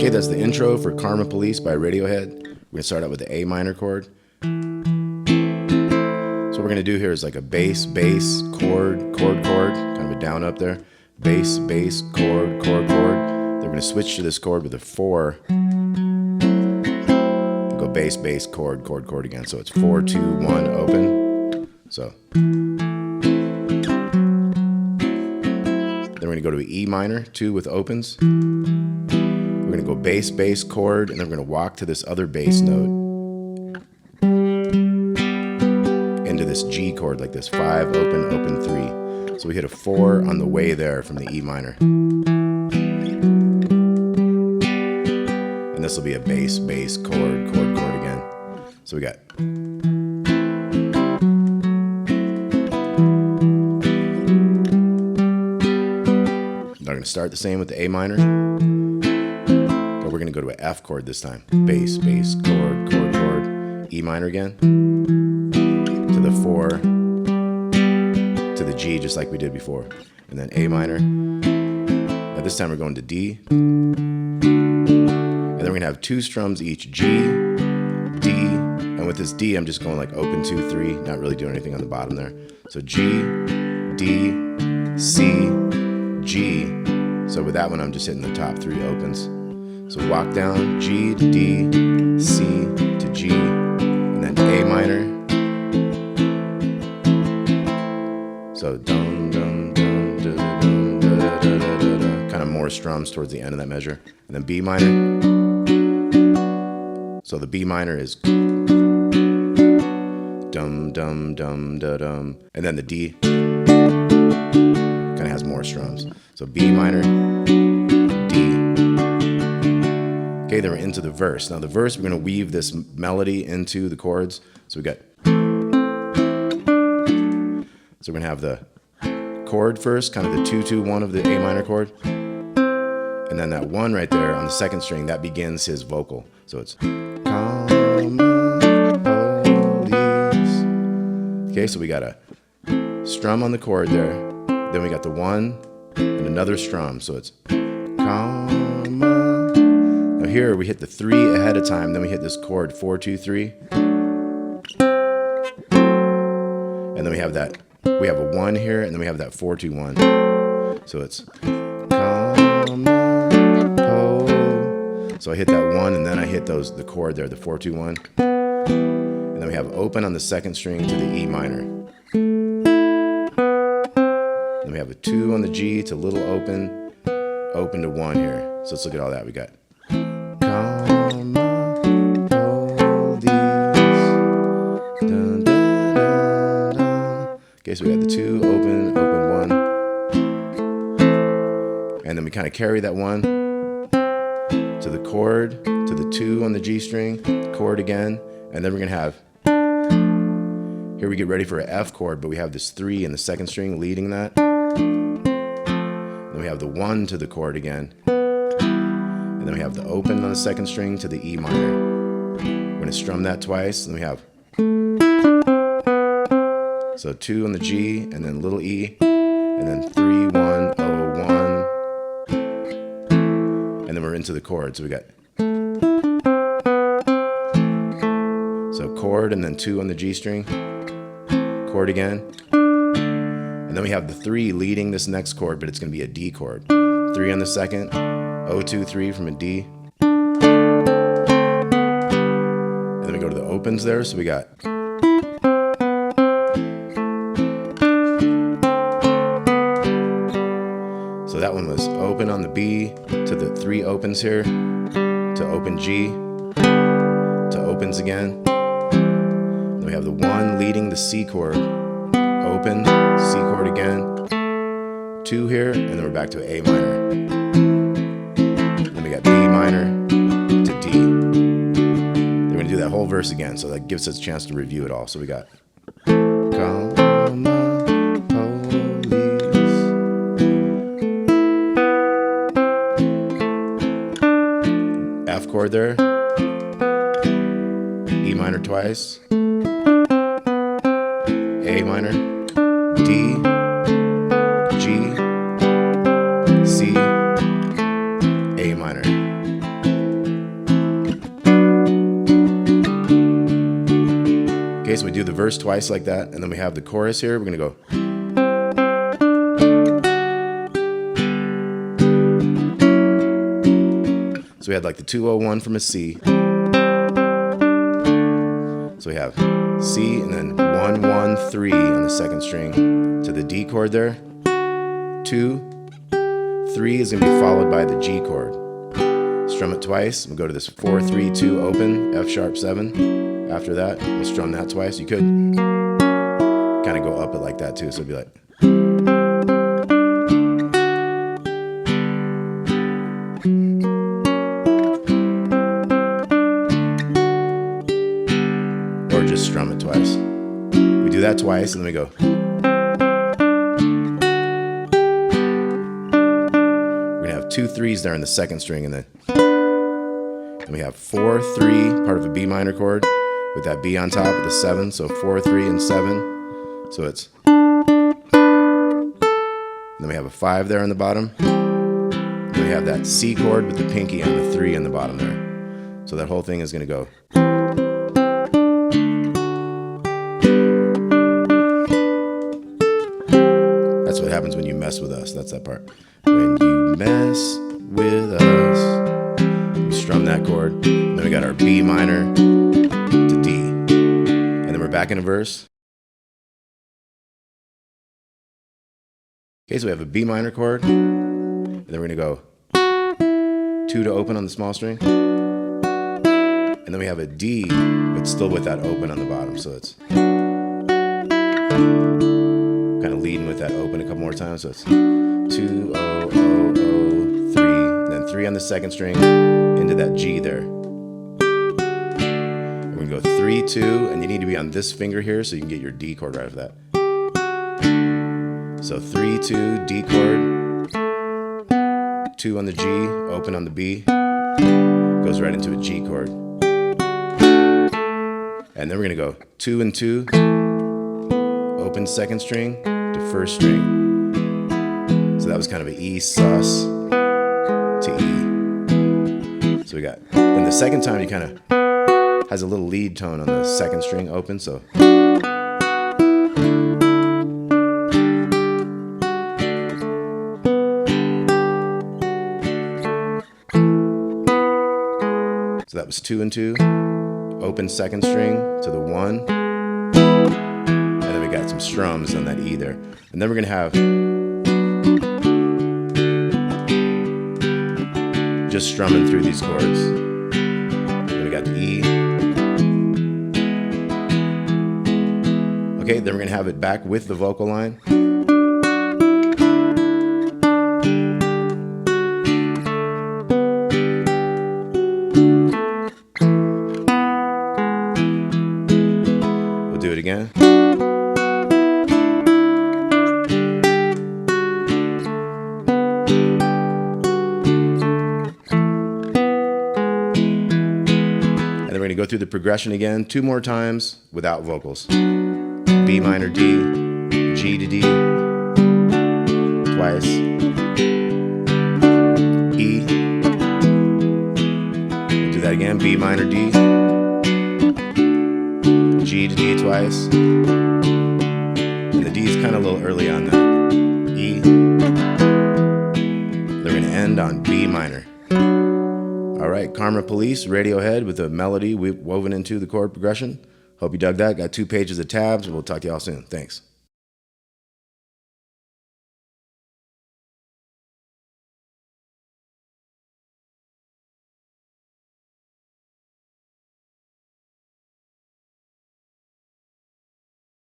Okay, that's the intro for Karma Police by Radiohead. We're gonna start out with the A minor chord. So what we're gonna do here is like a bass, bass, chord, chord, chord, kind of a down up there. Bass, bass, chord, chord, chord. Then we're gonna switch to this chord with a 4. Go bass, bass, chord, chord, chord again. So it's 4, 2, 1, open. So then we're gonna go to E minor, 2 with opens. We're gonna go bass, bass, chord, and then we're gonna walk to this other bass note into this G chord like this, 5, open, open, 3. So we hit a 4 on the way there from the E minor. And this will be a bass, bass, chord, chord, chord again. So we got now we're gonna start the same with the A minor. We're going to go to an F chord this time. Bass, bass, chord, chord, chord. E minor again. To the 4. To the G, just like we did before. And then A minor. Now this time we're going to D. And then we're going to have 2 strums each. G, D. And with this D, I'm just going like open 2, 3. Not really doing anything on the bottom there. So G, D, C, G. So with that one, I'm just hitting the top 3 opens. So walk down, G to D, C to G, and then A minor. So dum dum dum da dum da da da da da. Kind of more strums towards the end of that measure. And then B minor. So the B minor is dum dum dum da dum. And then the D kind of has more strums. So B minor, D. Okay, then we're into the verse. Now the verse, we're going to weave this melody into the chords. So we got, so we're going to have the chord first, kind of the 2, 2, 1 of the A minor chord. And then that 1 right there on the 2nd string, that begins his vocal. So it's, come on, police. Okay, so we got a strum on the chord there. Then we got the 1 and another strum. So it's, come on. Now here we hit the 3 ahead of time, then we hit this chord 4, 2, 3. And then we have that, we have a 1 here, and then we have that 4, 2, 1. So it's come on, po. So I hit that 1, and then I hit the chord there, the 4, 2, 1. And then we have open on the 2nd string to the E minor. Then we have a 2 on the G to little open, open to 1 here. So let's look at all that. We got come on, police. Dun, dun, dun, dun. Okay, so we got the 2, open, open, 1. And then we kind of carry that 1 to the chord, to the 2 on the G string, chord again. And then we're going to have, here we get ready for an F chord, but we have this 3 in the 2nd string leading that. Then we have the 1 to the chord again. And then we have the open on the 2nd string to the E minor. We're going to strum that twice. And we have, so 2 on the G, and then little E, and then 3, 1, 0, 1. And then we're into the chord. So we got, so chord, and then 2 on the G string, chord again. And then we have the 3 leading this next chord, but it's going to be a D chord. 3 on the 2nd, 0, 2, 3 from a D. And then we go to the opens there, so we got, so that one was open on the B to the 3 opens here, to open G, to opens again. Then we have the 1 leading the C chord, open, C chord again, 2 here, and then we're back to A minor. Then we got B minor to D. Then we're going to do that whole verse again, so that gives us a chance to review it all. So we got, come on, police. F chord there, E minor twice, A minor, D, G, C, A minor. Okay, so we do the verse twice like that, and then we have the chorus here. We're going to go. So we had like the 201 from a C. So we have C and then 1, 1, 3 on the second string to the D chord there. 2, 3 is going to be followed by the G chord. Strum it twice. We'll go to this 4, 3, 2 open, F sharp 7. After that, we'll strum that twice. You could kind of go up it like that too. So it'd be like. Or just strum it twice. We do that twice and then we go. We're gonna have 2 3s there in the second string, and then we have 4 3, part of a B minor chord with that B on top of the 7. So 4 3 and 7. So it's. Then we have a 5 there on the bottom. Then we have that C chord with the pinky on the 3 on the bottom there. So that whole thing is gonna go. That's what happens when you mess with us. That's that part. When you mess with us. We strum that chord. Then we got our B minor to D. And then we're back in a verse. Okay, so we have a B minor chord. And then we're going to go 2 to open on the small string. And then we have a D, but still with that open on the bottom. So it's kind of leading with that open a couple more times. So it's 2, 0, 0, 0, 3, and then 3 on the second string into that G there. We're going to go 3, 2, and you need to be on this finger here so you can get your D chord right off that. So 3, 2, D chord, 2 on the G, open on the B, goes right into a G chord. And then we're going to go 2 and 2, open second string to first string. So that was kind of an E sus to E. So we got, then the second time you kind of has a little lead tone on the second string open, so. So that was 2 and 2, open second string to the 1, and then we got some strums on that E there. And then we're gonna have just strumming through these chords. Then we got the E. Okay, then we're gonna have it back with the vocal line. We'll do it again. And then we're going to go through the progression again 2 more times without vocals. B minor D, G to D, twice, E, we'll do that again, B minor D, G to D twice, and the D is kind of a little early on that, E, they're going to end on B minor. All right, Karma Police, Radiohead with a melody woven into the chord progression. Hope you dug that. Got 2 pages of tabs. We'll talk to y'all soon. Thanks.